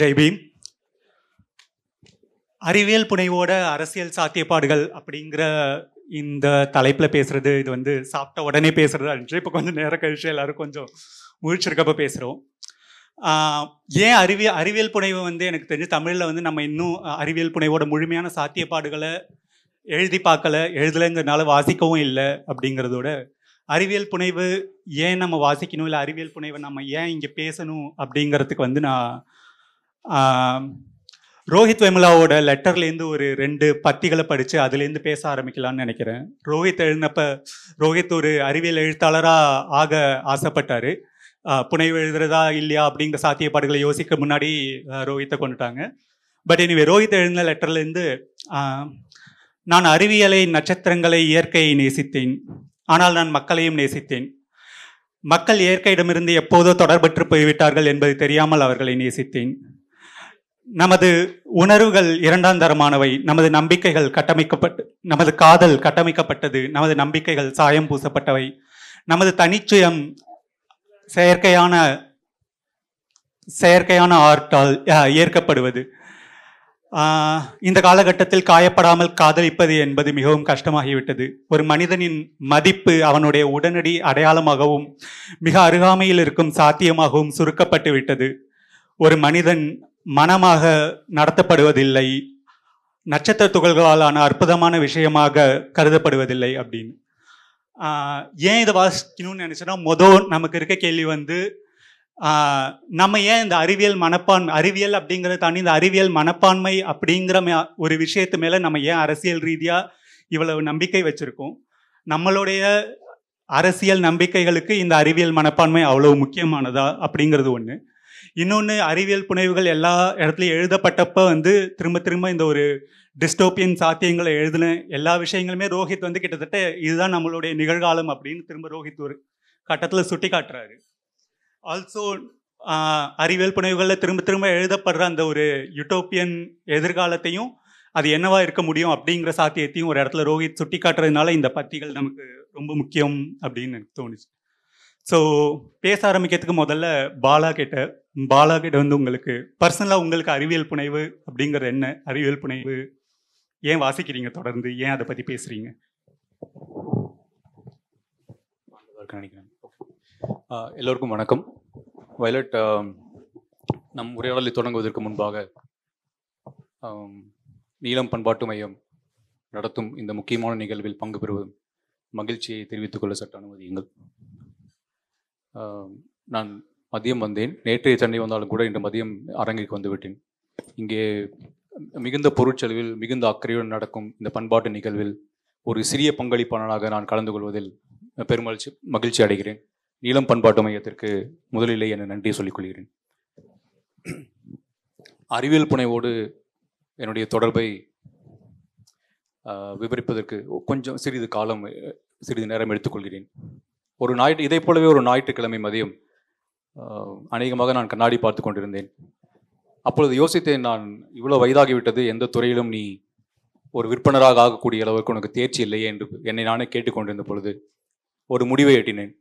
ஜெய் பீம். அறிவியல் புனைவோட அரசியல் சாத்தியப்பாடுகள் அப்படிங்கிற இந்த தலைப்பில் பேசுறது, இது வந்து சாப்பிட்ட உடனே பேசுறது அன்று. இப்போ கொஞ்சம் நேரம் கழிச்சு எல்லாரும் கொஞ்சம் முழிச்சிருக்கப்ப பேசுகிறோம். ஏன் அறிவியல் புனைவு வந்து எனக்கு தெரிஞ்சு தமிழில் வந்து நம்ம இன்னும் அறிவியல் புனைவோட முழுமையான சாத்தியப்பாடுகளை எழுதி பார்க்கல, எழுதலைங்கிறதுனால வாசிக்கவும் இல்லை அப்படிங்கிறதோட, அறிவியல் புனைவு ஏன் நம்ம வாசிக்கணும், இல்லை அறிவியல் புனைவை நம்ம ஏன் இங்கே பேசணும் அப்படிங்கிறதுக்கு வந்து நான் ரோஹித் வெமுலாவோட லெட்டர்லேருந்து ஒரு 2 பத்திகளை படித்து அதுலேருந்து பேச ஆரம்பிக்கலான்னு நினைக்கிறேன். ரோஹித் எழுதினப்ப, ரோஹித் ஒரு அறிவியல் எழுத்தாளராக ஆக ஆசைப்பட்டார். புனைவு எழுதுறதா இல்லையா அப்படிங்கிற சாத்தியப்பாடுகளை யோசிக்க முன்னாடி ரோஹித்தை கொண்டுட்டாங்க. பட் எனிவே, ரோஹித் எழுதின லெட்டர்லேருந்து, நான் அறிவியலை, நட்சத்திரங்களை, இயற்கையை நேசித்தேன். ஆனால் நான் மக்களையும் நேசித்தேன். மக்கள் இயற்கையிடமிருந்து எப்போதோ தொடர்பற்று போய்விட்டார்கள் என்பது தெரியாமல் அவர்களை நேசித்தேன். நமது உணர்வுகள் 2ஆம் தரமானவை. நமது நம்பிக்கைகள் நமது காதல் கட்டமைக்கப்பட்டது. நமது நம்பிக்கைகள் சாயம் பூசப்பட்டவை. நமது தனிச்சுயம் செயற்கையான ஆர்ட்டால் ஏற்கப்படுவது. இந்த காலகட்டத்தில் காயப்படாமல் காதலிப்பது என்பது மிகவும் கஷ்டமாகிவிட்டது. ஒரு மனிதனின் மதிப்பு அவனுடைய உடனடி அடையாளமாகவும் மிக அருகாமையில் இருக்கும் சாத்தியமாகவும் சுருக்கப்பட்டு விட்டது. ஒரு மனிதன் மனமாக நடத்தப்படுவதில்லை, நட்சத்திர துகள்களாலான அற்புதமான விஷயமாக கருதப்படுவதில்லை அப்படின்னு. ஏன் இதை வாசிக்கணும்னு நினைச்சோன்னா, நமக்கு இருக்க கேள்வி வந்து, நம்ம ஏன் இந்த அறிவியல் அப்படிங்கிறத தாண்டி இந்த அறிவியல் மனப்பான்மை அப்படிங்கிற ஒரு விஷயத்து மேலே நம்ம ஏன் அரசியல் ரீதியாக இவ்வளவு நம்பிக்கை வச்சுருக்கோம்? நம்மளுடைய அரசியல் நம்பிக்கைகளுக்கு இந்த அறிவியல் மனப்பான்மை அவ்வளோ முக்கியமானதா அப்படிங்கிறது ஒன்று. இன்னொன்று, அறிவியல் புனைவுகள் எல்லா இடத்துலையும் எழுதப்பட்டப்போ வந்து திரும்ப இந்த ஒரு டிஸ்டோப்பியன் சாத்தியங்களை எழுதின எல்லா விஷயங்களுமே ரோஹித் வந்து கிட்டத்தட்ட இதுதான் நம்மளுடைய நிகழ்காலம் அப்படின்னு திரும்ப ரோஹித் ஒரு கட்டத்தில் சுட்டி காட்டுறாரு. ஆல்சோ அறிவியல் புனைவுகளில் திரும்ப எழுதப்படுற அந்த ஒரு யூட்டோப்பியன் எதிர்காலத்தையும் அது என்னவா இருக்க முடியும் அப்படிங்கிற சாத்தியத்தையும் ஒரு இடத்துல ரோஹித் சுட்டி காட்டுறதுனால இந்த பத்திகள் நமக்கு ரொம்ப முக்கியம் அப்படின்னு எனக்கு தோணுச்சு. ஸோ பேச ஆரம்பிக்கிறதுக்கு முதல்ல பாலா கிட்ட வந்து உங்களுக்கு பர்சனலாக உங்களுக்கு அறிவியல் புனைவு அப்படிங்கிறது என்ன? அறிவியல் புனைவு ஏன் வாசிக்கிறீங்க தொடர்ந்து? ஏன் அதை பற்றி பேசுகிறீங்க? எல்லோருக்கும் வணக்கம். வயலட், நம் உரையாடலை தொடங்குவதற்கு முன்பாக நீலம் பண்பாட்டு மையம் நடத்தும் இந்த முக்கியமான நிகழ்வில் பங்கு பெறுவதும் மகிழ்ச்சியை தெரிவித்துக் கொள்ள சட்ட அனுமதியுங்கள். நான் மதியம் வந்தேன். நேற்றைய சென்னை வந்தாலும் கூட இன்று மதியம் அரங்கிற்கு வந்துவிட்டேன். இங்கே மிகுந்த பொருட்செலவில் மிகுந்த அக்கறையுடன் நடக்கும் இந்த பண்பாட்டு நிகழ்வில் ஒரு சிறிய பங்களிப்பாளராக நான் கலந்து கொள்வதில் மகிழ்ச்சி அடைகிறேன். நீலம் பண்பாட்டு மையத்திற்கு முதலிலே என நன்றியை சொல்லிக் கொள்கிறேன். அறிவியல் புனைவோடு என்னுடைய தொடர்பை விவரிப்பதற்கு கொஞ்சம் சிறிது நேரம் எடுத்துக்கொள்கிறேன். இதை போலவே ஒரு ஞாயிற்றுக்கிழமை மதியம் அநேகமாக நான் கண்ணாடி பார்த்து கொண்டிருந்தேன். அப்பொழுது யோசித்தேன், நான் இவ்வளோ வயதாகிவிட்டது, எந்த துறையிலும் நீ ஒரு விற்பனராக ஆகக்கூடிய அளவுக்கு உனக்கு தேர்ச்சி இல்லையே என்று என்னை நானே கேட்டுக்கொண்டிருந்த பொழுது ஒரு முடிவை எட்டினேன்.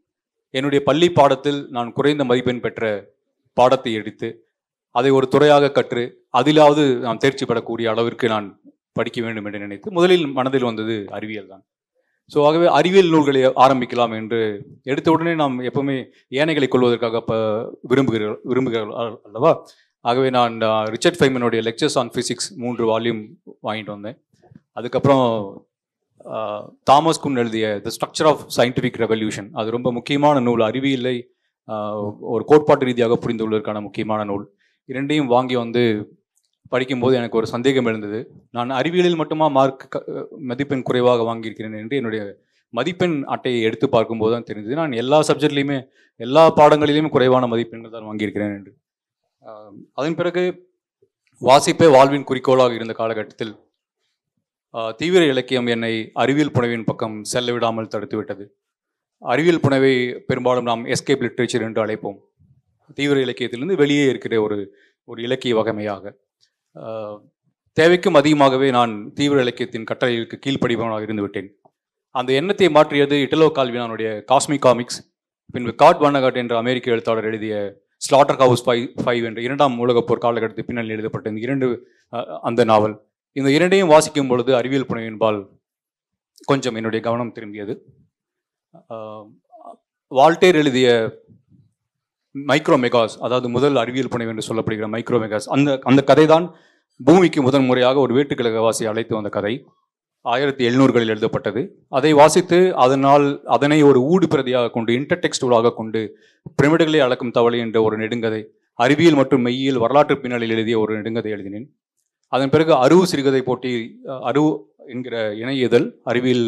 என்னுடைய பள்ளி பாடத்தில் நான் குறைந்த மதிப்பெண் பெற்ற பாடத்தை எடுத்து அதை ஒரு துறையாக கற்று அதிலாவது நான் தேர்ச்சி பெறக்கூடிய அளவிற்கு நான் படிக்க வேண்டும் என்று நினைத்து முதலில் மனதில் வந்தது அறிவியல் தான். ஸோ ஆகவே அறிவியல் நூல்களை ஆரம்பிக்கலாம் என்று எடுத்த உடனே நாம் எப்பவுமே ஏனைகளை கொள்வதற்காக விரும்புகிறோம் அல்லவா? ஆகவே நான் ரிச்சர்ட் ஃபெய்மனுடைய லெக்சர்ஸ் ஆன் ஃபிசிக்ஸ் 3 வால்யூம் வாங்கிட்டு வந்தேன். அதுக்கப்புறம் தாமஸ் குன் எழுதிய the structure of scientific revolution, அது ரொம்ப முக்கியமான நூல். அறிவியலை ஒரு கோட்பாட்டு ரீதியாக புரிந்து கொள்வதற்கான முக்கியமான நூல். இரண்டையும் வாங்கி வந்து படிக்கும்போது எனக்கு ஒரு சந்தேகம் எழுந்தது. நான் அறிவியலில் மட்டுமா மதிப்பெண் குறைவாக வாங்கியிருக்கிறேன் என்று என்னுடைய மதிப்பெண் அட்டையை எடுத்து பார்க்கும்போது தான் தெரிஞ்சது, நான் எல்லா சப்ஜெக்ட்லையுமே எல்லா பாடங்களிலுமே குறைவான மதிப்பெண்கள் தான் வாங்கியிருக்கிறேன் என்று. அதன் பிறகு வாசிப்பே வாழ்வின் குறிக்கோளாக இருந்த காலகட்டத்தில் தீவிர இலக்கியம் என்னை அறிவியல் புனைவின் பக்கம் செல்ல விடாமல் தடுத்துவிட்டது. அறிவியல் புனைவை பெரும்பாலும் நாம் எஸ்கேப் லிட்ரேச்சர் என்று அழைப்போம். தீவிர இலக்கியத்திலிருந்து வெளியே இருக்கிற ஒரு இலக்கிய வகைமையாக தேவைக்கும் அதிகமாகவே நான் தீவிர இலக்கியத்தின் கட்டளைகளுக்கு கீழ்ப்படிபவனாக இருந்து விட்டேன். அந்த எண்ணத்தை மாற்றியது இட்டலோ கால்வினானுடைய காஸ்மிக் காமிக்ஸ், பின்பு காட் வன்னகாட் என்ற அமெரிக்க எழுத்தாளர் எழுதிய ஸ்லாட்டர் ஹவுஸ் 5 என்ற 2ஆம் உலகப் போர் காலகட்டத்தில் பின்னணியில் எழுதப்பட்ட இந்த இரண்டு அந்த நாவல், இந்த இரண்டையும் வாசிக்கும் பொழுது அறிவியல் புனைவின்பால் கொஞ்சம் என்னுடைய கவனம் திரும்பியது. வால்டேர் எழுதிய மைக்ரோமெகாஸ், அதாவது முதல் அறிவியல் புனைவு என்று சொல்லப்படுகிற மைக்ரோமெகாஸ், அந்த கதை தான் பூமிக்கு முதன் முறையாக ஒரு வேட்டுக்கிழகவாசி அழைத்து வந்த கதை. 1700களில் எழுதப்பட்டது. அதை வாசித்து அதனை ஒரு ஊடு பிரதியாக கொண்டு, இன்டர்டெக்ஸ்டுவலாக கொண்டு, பிரமிடுகளை அளக்கும் தவளை என்ற ஒரு நெடுங்கதை, அறிவியல் மற்றும் மெய்யியல் வரலாற்று பின்னணியில் எழுதிய ஒரு நெடுங்கதை எழுதினேன். அதன் பிறகு அருவு சிறுகதை போட்டி, அருவு என்கிற இணைய அறிவியல்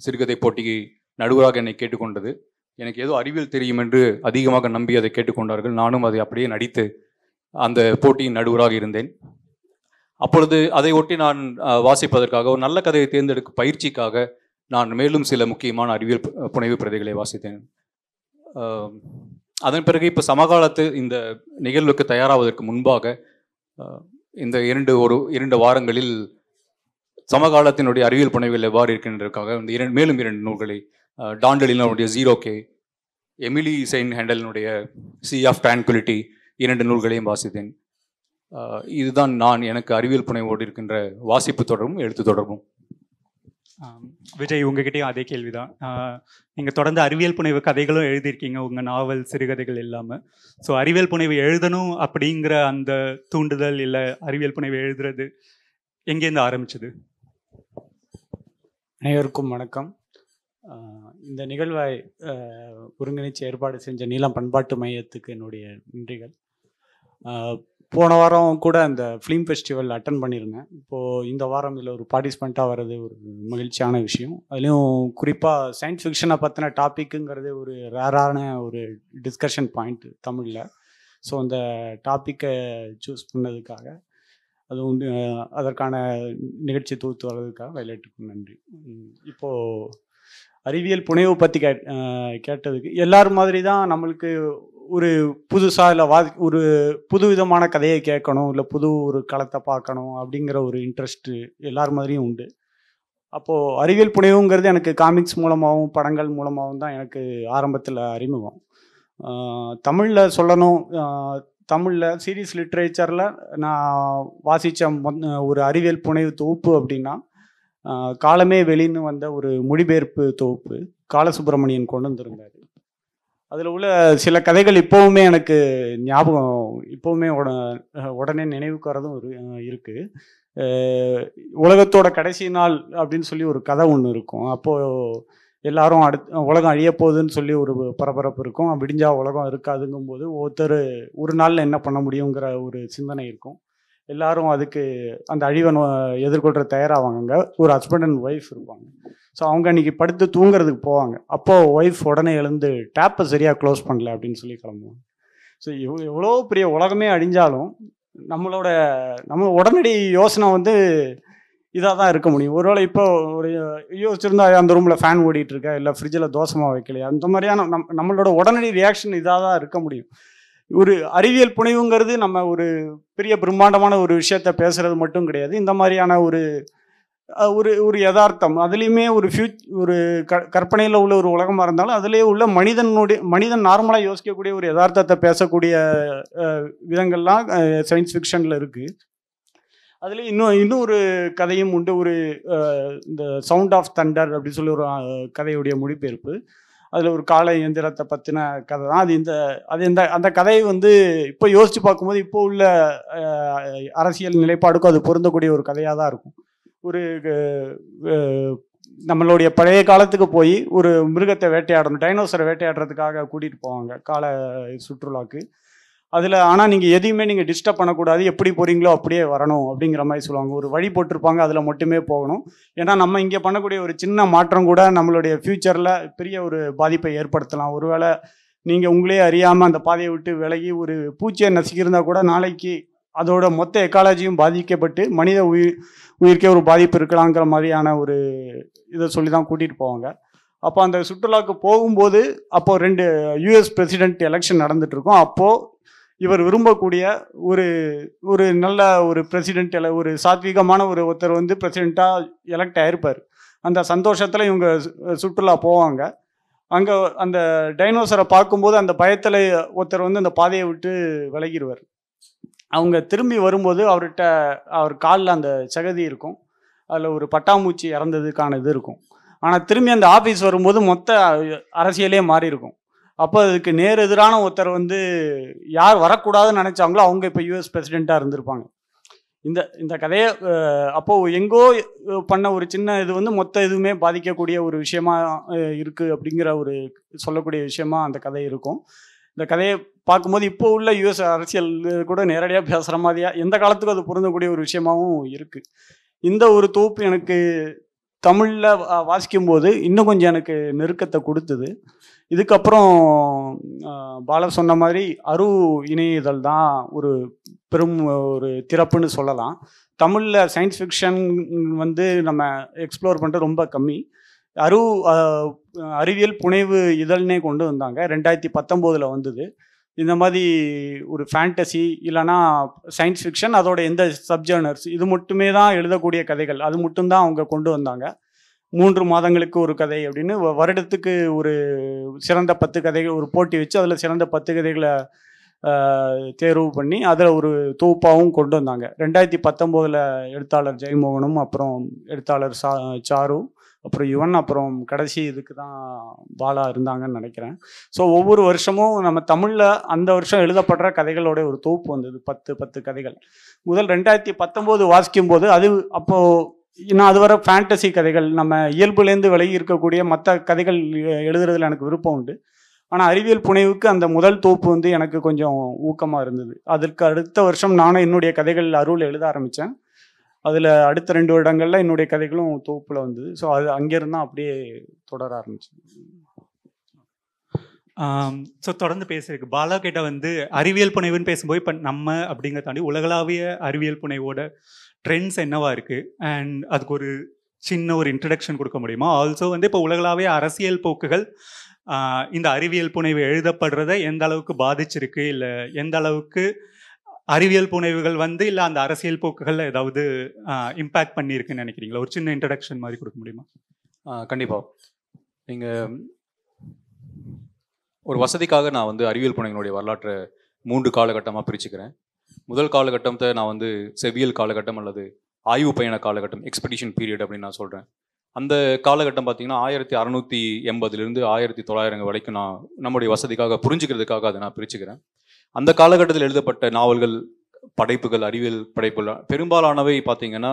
சிறுகதை போட்டிக்கு நடுவராக என்னை கேட்டுக்கொண்டது. எனக்கு ஏதோ அறிவியல் தெரியும் என்று அதிகமாக நம்பி அதை கேட்டுக்கொண்டார்கள். நானும் அதை அப்படியே நடித்து அந்த போட்டியின் நடுவராக இருந்தேன். அப்பொழுது அதை ஒட்டி நான் வாசிப்பதற்காக, ஒரு நல்ல கதையை தேர்ந்தெடுக்கும் பயிற்சிக்காக நான் மேலும் சில முக்கியமான அறிவியல் புனைவு பிரதிகளை வாசித்தேன். அதன் பிறகு இப்போ சமகாலத்து இந்த நிகழ்வுக்கு தயாராவதற்கு முன்பாக இந்த இரண்டு வாரங்களில் சமகாலத்தினுடைய அறிவியல் புனைவுகள் எவ்வாறு இருக்கின்றதற்காக இந்த மேலும் 2 நூல்களை, டாண்டலினுடைய 0K, எமிலி செயின் ஹேண்டலினுடைய சி ஆஃப் ட்ரான்குலிட்டி 2 நூல்களையும் வாசித்தேன். இதுதான் எனக்கு அறிவியல் புனைவோடு இருக்கின்ற வாசிப்பு தொடர்பும் எழுத்து தொடர்பும். விஜய், உங்ககிட்டயும் அதே கேள்விதான். நீங்கள் தொடர்ந்து அறிவியல் புனைவு கதைகளும் எழுதியிருக்கீங்க, உங்கள் நாவல் சிறுகதைகள் இல்லாமல். ஸோ அறிவியல் புனைவு எழுதணும் அப்படிங்கிற அந்த தூண்டுதல் இல்லை அறிவியல் புனைவு எழுதுறது எங்கேருந்து ஆரம்பிச்சது? அனைவருக்கும் வணக்கம். இந்த நிகழ்வை ஒருங்கிணைச்சு ஏற்பாடு செஞ்ச நீலம் பண்பாட்டு மையத்துக்கு என்னுடைய நன்றிகள். போன வாரம் கூட அந்த ஃபிலிம் ஃபெஸ்டிவல் அட்டன் பண்ணியிருந்தேன். இப்போது இந்த வாரம் இதில் ஒரு பார்ட்டிசிபெண்ட்டாக வர்றது ஒரு மகிழ்ச்சியான விஷயம். அதுலேயும் குறிப்பாக சயின்ஸ் ஃபிக்ஷனை பற்றின டாப்பிக்குங்கிறது ஒரு ரேரான ஒரு டிஸ்கஷன் பாயிண்ட் தமிழில். ஸோ அந்த டாப்பிக்கை சூஸ் பண்ணதுக்காக, அதுவும் அதற்கான நிகழ்ச்சி தொகுத்து வர்றதுக்காக வயலேட்டுக்கும் நன்றி. இப்போது அறிவியல் புனைவு பற்றி கேட்டதுக்கு எல்லாரும் மாதிரி தான் நம்மளுக்கு ஒரு புதுசாக இல்லை ஒரு புது விதமான கதையை கேட்கணும், இல்லை புது ஒரு களத்தை பார்க்கணும் அப்படிங்கிற ஒரு இன்ட்ரெஸ்ட்டு எல்லார் மாதிரியும் உண்டு. அப்போது அறிவியல் புனைவுங்கிறது எனக்கு காமிக்ஸ் மூலமாகவும் படங்கள் மூலமாகவும் தான் எனக்கு ஆரம்பத்தில் அறிமுகம். தமிழில் சொல்லணும், தமிழில் சீரியஸ் லிட்ரேச்சரில் நான் வாசித்த ஒரு அறிவியல் புனைவு தொகுப்பு அப்படின்னா காலமே வெளின்னு வந்த ஒரு மொழிபெயர்ப்பு தொகுப்பு காலசுப்ரமணியன் கொண்டு வந்திருந்தார். அதில் உள்ள சில கதைகள் இப்போவுமே எனக்கு ஞாபகம், இப்போவுமே உடனே நினைவுக்கு வரதும் இருக்குது. உலகத்தோட கடைசி நாள் அப்படின்னு சொல்லி ஒரு கதை ஒன்று இருக்கும். அப்போது எல்லாரும் உலகம் அழிய போகுதுன்னு சொல்லி ஒரு பரபரப்பு இருக்கும். விடிஞ்சா உலகம் இருக்காதுங்கும்போது ஒருத்தர் ஒரு நாளில் என்ன பண்ண முடியுங்கிற ஒரு சிந்தனை இருக்கும். எல்லாரும் அதுக்கு அந்த அழிவை எதிர்கொள்கிற தயாராவாங்க. ஒரு ஹஸ்பண்ட் அண்ட் ஒய்ஃப் இருப்பாங்க. ஸோ அவங்க அன்றைக்கி படுத்து தூங்குறதுக்கு போவாங்க. அப்போது ஒய்ஃப் உடனே எழுந்து டேப்பை சரியாக க்ளோஸ் பண்ணல அப்படின்னு சொல்லி கிளம்புவாங்க. ஸோ எவ்வளோ பெரிய உலகமே அழிஞ்சாலும் நம்ம உடனடி யோசனை இதாக தான் இருக்க முடியும். ஒருவேளை இப்போ ஒரு யோசிச்சிருந்தா அந்த ரூமில் ஃபேன் ஓடிட்டுருக்கா, இல்லை ஃப்ரிட்ஜில் தோசமாக வைக்கலையா, அந்த மாதிரியான நம்மளோட உடனடி ரியாக்ஷன் இதாக தான் இருக்க முடியும். ஒரு அறிவியல் புனைவுங்கிறது நம்ம ஒரு பெரிய பிரம்மாண்டமான ஒரு விஷயத்த பேசுகிறது மட்டும் கிடையாது. இந்த மாதிரியான ஒரு ஒரு யதார்த்தம், அதுலேயுமே ஒரு கற்பனையில் உள்ள ஒரு உலகமாக இருந்தாலும் அதுலேயே உள்ள மனிதன் நார்மலாக யோசிக்கக்கூடிய ஒரு யதார்த்தத்தை பேசக்கூடிய விதங்கள்லாம் சயின்ஸ் ஃபிக்ஷனில் இருக்குது. அதில் இன்னொரு கதையும் உண்டு. இந்த சவுண்ட் ஆஃப் தண்டர் அப்படின்னு சொல்லி ஒரு கதையுடைய மொழிபெயர்ப்பு. அதில் ஒரு கால இயந்திரத்தை பற்றின கதை தான் அது. அந்த கதையை இப்போ யோசித்து பார்க்கும்போது இப்போ உள்ள அரசியல் நிலைப்பாடுக்கும் அது பொருந்தக்கூடிய ஒரு கதையாக தான் இருக்கும். நம்மளுடைய பழைய காலத்துக்கு போய் ஒரு மிருகத்தை வேட்டையாடணும், டைனோசரை வேட்டையாடுறதுக்காக கூட்டிகிட்டு போவாங்க கால சுற்றுலாக்கு. அதில் ஆனால் நீங்கள் எதையுமே நீங்கள் டிஸ்டர்ப் பண்ணக்கூடாது, எப்படி போகிறீங்களோ அப்படியே வரணும் அப்படிங்கிற மாதிரி சொல்லுவாங்க. ஒரு வழி போட்டிருப்பாங்க, அதில் மட்டுமே போகணும். ஏன்னா நம்ம இங்கே பண்ணக்கூடிய ஒரு சின்ன மாற்றம் கூட நம்மளுடைய ஃப்யூச்சரில் பெரிய ஒரு பாதிப்பை ஏற்படுத்தலாம். ஒருவேளை நீங்கள் உங்களே அறியாமல் அந்த பாதையை விட்டு விலகி ஒரு பூச்சியை நசுக்கியிருந்தால் கூட நாளைக்கு அதோட மொத்த எக்காலஜியும் பாதிக்கப்பட்டு மனித உயிருக்கே ஒரு பாதிப்பு இருக்கலாங்கிற மாதிரியான ஒரு இதை சொல்லி தான் கூட்டிகிட்டு போவாங்க. அப்போ அந்த சுற்றுலாவுக்கு போகும்போது அப்போது 2 US பிரசிடென்ட் எலெக்ஷன் நடந்துகிட்ருக்கோம். அப்போது இவர் விரும்பக்கூடிய ஒரு நல்ல ஒரு பிரசிடென்ட், ஒரு சாத்வீகமான ஒருத்தர் பிரசிடெண்ட்டாக எலெக்ட் ஆகிருப்பார். அந்த சந்தோஷத்தில் இவங்க சுற்றுலா போவாங்க. அங்கே அந்த டைனோசரை பார்க்கும்போது அந்த பயத்தில் ஒருத்தர் வந்து அந்த பாதையை விட்டு விலகிடுவார். அவங்க திரும்பி வரும்போது அவர் காலில் அந்த சகதி இருக்கும், அதில் ஒரு பட்டாம்பூச்சி இறந்ததுக்கான இது இருக்கும். ஆனால் திரும்பி அந்த ஆஃபீஸ் வரும்போது மொத்த அரசியலே மாறி இருக்கும். அப்போ அதுக்கு நேர் எதிரான ஒருத்தர் வந்து யார் வரக்கூடாதுன்னு நினச்சாங்களோ அவங்க இப்போ யூஎஸ் பிரசிடெண்ட்டாக இருந்திருப்பாங்க. இந்த கதையை அப்போது எங்கோ பண்ண ஒரு சின்ன இது வந்து மொத்த இதுவுமே பாதிக்கக்கூடிய ஒரு விஷயமா இருக்குது அப்படிங்கிற ஒரு சொல்லக்கூடிய விஷயமா அந்த கதை இருக்கும். இந்த கதையை பார்க்கும்போது இப்போ உள்ள யூஎஸ் அரசியல் கூட நேரடியாக பேசுகிற மாதிரியா எந்த காலத்துக்கும் அது பொருந்தக்கூடிய ஒரு விஷயமாகவும் இருக்குது. இந்த ஒரு தொகுப்பு எனக்கு தமிழில் வாசிக்கும்போது இன்னும் கொஞ்சம் எனக்கு நெருக்கத்தை கொடுத்தது. இதுக்கப்புறம் பாலா சொன்ன மாதிரி அரு இணையதழ் தான் ஒரு பெரும் ஒரு திறப்புன்னு சொல்லலாம். தமிழில் சயின்ஸ் ஃபிக்ஷன் வந்து நம்ம எக்ஸ்ப்ளோர் பண்ணுறது ரொம்ப கம்மி. அறிவியல் புனைவு இதழ்னே கொண்டு வந்தாங்க, 2019 வந்தது. இந்த மாதிரி ஒரு ஃபேண்டசி இல்லைனா சயின்ஸ் ஃபிக்ஷன், அதோட எந்த சப்ஜர்னர்ஸ் இது மட்டுமே தான் எழுதக்கூடிய கதைகள், அது மட்டும்தான் அவங்க கொண்டு வந்தாங்க. 3 மாதங்களுக்கு ஒரு கதை அப்படின்னு வருடத்துக்கு ஒரு சிறந்த 10 கதைகள் ஒரு போட்டி வச்சு அதில் சிறந்த 10 கதைகளை தேர்வு பண்ணி அதில் ஒரு தொகுப்பாகவும் கொண்டு வந்தாங்க. 2019 எழுத்தாளர் ஜெயமோகனும் அப்புறம் எழுத்தாளர் சாரு அப்புறம் யுவன் அப்புறம் கடைசி இதுக்கு தான் பாலா இருந்தாங்கன்னு நினைக்கிறேன். ஸோ ஒவ்வொரு வருஷமும் நம்ம தமிழில் அந்த வருஷம் எழுதப்படுற கதைகளோட ஒரு தொகுப்பு வந்தது, 10 கதைகள். முதல் 2019 வாசிக்கும்போது அது அப்போது நான் அதுவரை ஃபேண்டசி கதைகள் நம்ம இயல்புலேருந்து விலகி இருக்கக்கூடிய மற்ற கதைகள் எழுதுறதுல எனக்கு விருப்பம் உண்டு. ஆனால் அறிவியல் புனைவுக்கு அந்த முதல் தொகுப்பு வந்து எனக்கு கொஞ்சம் ஊக்கமாக இருந்தது. அதற்கு அடுத்த வருஷம் நானும் என்னுடைய கதைகள் அருள் எழுத ஆரம்பித்தேன். அதில் அடுத்த 2 வருடங்களில் என்னுடைய கதைகளும் தொகுப்பில் வந்தது. ஸோ அது அங்கேருந்து தான் அப்படியே தொடர ஆரம்பிச்சு. ஸோ தொடர்ந்து பேசியிருக்கு பாலா கிட்ட வந்து அறிவியல் புனைவுன்னு பேசும்போது இப்போ நம்ம அப்படிங்கிற தாண்டி உலகளாவிய அறிவியல் புனைவோட ட்ரெண்ட்ஸ் என்னவா இருக்குது அண்ட் அதுக்கு ஒரு சின்ன ஒரு இன்ட்ரடக்ஷன் கொடுக்க முடியுமா? ஆல்சோ வந்து இப்போ உலகளாவிய அரசியல் போக்குகள் இந்த அறிவியல் புனைவு எழுதப்படுறதை எந்த அளவுக்கு பாதிச்சிருக்கு, இல்லை எந்த அளவுக்கு அறிவியல் புனைவுகள் வந்து இல்லை அந்த அரசியல் போக்குகள் ஏதாவது இம்பேக்ட் பண்ணியிருக்குன்னு நினைக்கிறீங்களா? ஒரு சின்ன இன்ட்ரடக்ஷன் மாதிரி கொடுக்க முடியுமா? கண்டிப்பாக. நீங்கள் ஒரு வசதிக்காக நான் வந்து அறிவியல் புனைவினுடைய வரலாற்றை 3 காலகட்டமாக பிரிச்சுக்கிறேன். முதல் காலகட்டத்தை நான் வந்து செவ்வியல் காலகட்டம் அல்லது ஆய்வு பயண காலகட்டம், எக்ஸ்பெடிஷன் பீரியட் அப்படின்னு நான் சொல்கிறேன். அந்த காலகட்டம் பார்த்திங்கன்னா 1680 1900 வரைக்கும் நான் நம்முடைய வசதிக்காக புரிஞ்சுக்கிறதுக்காக அதை நான் பிரிச்சுக்கிறேன். அந்த காலகட்டத்தில் எழுதப்பட்ட நாவல்கள், படைப்புகள், அறிவியல் படைப்புகள் பெரும்பாலானவை பார்த்திங்கன்னா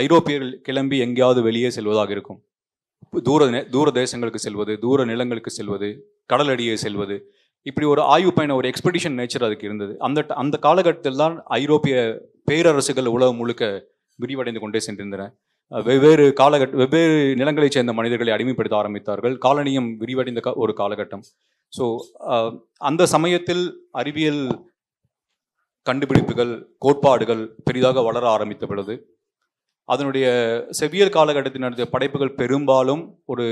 ஐரோப்பியர்கள் கிளம்பி எங்கேயாவது வெளியே செல்வதாக இருக்கும். தூர தேசங்களுக்கு செல்வது, தூர நிலங்களுக்கு செல்வது, கடலடியே செல்வது, இப்படி ஒரு ஆய்வு பயணம், ஒரு எக்ஸ்பெடிஷன் நேச்சர் அதுக்கு இருந்தது. அந்த காலகட்டத்தில் தான் ஐரோப்பிய பேரரசுகள் உலகம் முழுக்க விரிவடைந்து கொண்டே சென்றிருந்தன. வெவ்வேறு நிலங்களைச் சேர்ந்த மனிதர்களை அடிமைப்படுத்த ஆரம்பித்தார்கள். காலனியம் விரிவடைந்த ஒரு காலகட்டம். ஸோ அந்த சமயத்தில் அறிவியல் கண்டுபிடிப்புகள், கோட்பாடுகள் பெரிதாக வளர ஆரம்பித்த பொழுது அதனுடைய செவ்வியல் காலகட்டத்தில் நடந்த படைப்புகள் பெரும்பாலும் ஒரு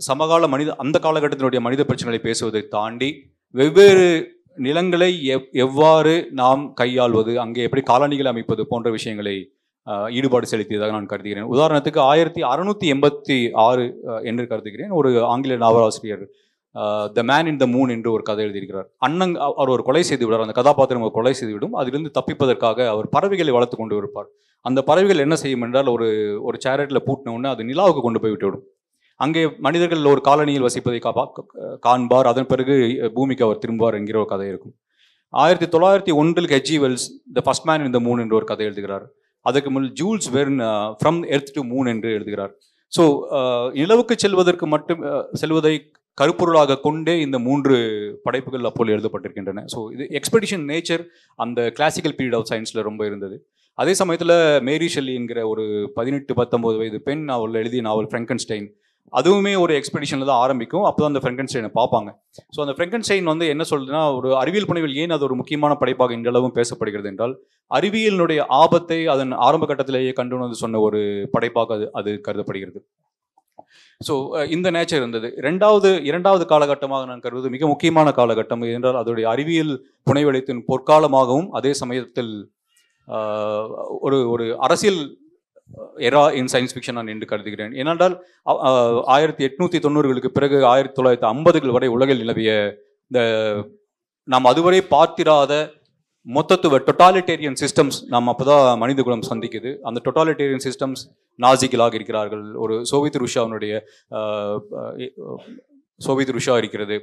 சமகால அந்த காலகட்டத்தினுடைய மனித பிரச்சனைகளை பேசுவதை தாண்டி வெவ்வேறு நிலங்களை எவ்வாறு நாம் கையாள்வது, அங்கே எப்படி காலனிகளை அமைப்பது போன்ற விஷயங்களை ஈடுபாடு செலுத்தியதாக நான் கருதுகிறேன். உதாரணத்துக்கு 1686 என்று கருதுகிறேன், ஒரு ஆங்கில நாவலாசிரியர் the man in the moon என்று ஒரு கதை எழுதியிருக்கிறார். அவர் ஒரு கொலை செய்து விடார், அந்த கதாபாத்திரம் ஒரு கொலை செய்துவிடும். அதிலிருந்து தப்பிப்பதற்காக அவர் பறவைகளை வளர்த்து கொண்டு இருப்பார். அந்த பறவைகள் என்ன செய்யும் என்றால் ஒரு சேரட்டில் பூட்டின உடனே அது நிலாவுக்கு கொண்டு போய் விட்டுவிடும். அங்கே மனிதர்கள் ஒரு காலனியில் வசிப்பதை காண்பார். அதன் பிறகு பூமிக்கு அவர் திரும்புவார் என்கிற ஒரு கதை இருக்கும். 1901 H G Wells the first man in the moon என்று ஒரு கதை எழுதுகிறார். அதுக்கு முன் Jules Verne from earth to moon என்று எழுதுகிறார். ஸோ நிலவுக்கு செல்வதை கருப்பொருளாக கொண்டே இந்த 3 படைப்புகள் அப்போது எழுதப்பட்டிருக்கின்றன. ஸோ இது எக்ஸ்பெடிஷன் நேச்சர் அந்த கிளாசிக்கல் பீரியட் ஆஃப் சயின்ஸில் ரொம்ப இருந்தது. அதே சமயத்தில் மேரி ஷெல்லி என்கிற ஒரு 18-19 வயது பெண் நாவல் எழுதிய நாவல் ஃப்ராங்கென்ஸ்டைன், அதுவுமே ஒரு எக்ஸ்பெடிஷனில் தான் ஆரம்பிக்கும். அப்போ தான் அந்த ஃப்ராங்கென்ஸ்டைனை பார்ப்பாங்க. ஸோ அந்த ஃப்ராங்கென்ஸ்டைன் வந்து என்ன சொல்றதுன்னா, ஒரு அறிவியல் புனைவில் ஏன் அது ஒரு முக்கியமான படைப்பாக இன்றளவும் பேசப்படுகிறது என்றால், அறிவியலினுடைய ஆபத்தை அதன் ஆரம்ப கட்டத்திலேயே கண்டு வந்து சொன்ன ஒரு படைப்பாக அது கருதப்படுகிறது. ஸோ இந்த நேச்சர் இருந்தது. இரண்டாவது காலகட்டமாக நான் கருதுவது மிக முக்கியமான காலகட்டம் என்றால் அதோடைய அறிவியல் புனைவெளித்தின் பொற்காலமாகவும் அதே சமயத்தில் ஒரு அரசியல் எரா இன் சயின்ஸ் ஃபிக்ஷன் நான் என்று கருதுகிறேன். ஏனென்றால் 1890களுக்கு பிறகு 1950கள் வரை உலகில் நிலவிய இந்த நாம் அதுவரை பார்த்திராத மொத்தத்துவ டொட்டாலிட்டேரியன் சிஸ்டம்ஸ் நாம் அப்போதான் மனித குலம் சந்திக்குது. அந்த டொட்டாலிட்டேரியன் சிஸ்டம்ஸ் நாசிகளாக இருக்கிறார்கள், ஒரு சோவியத் ருஷ்யா இருக்கிறது.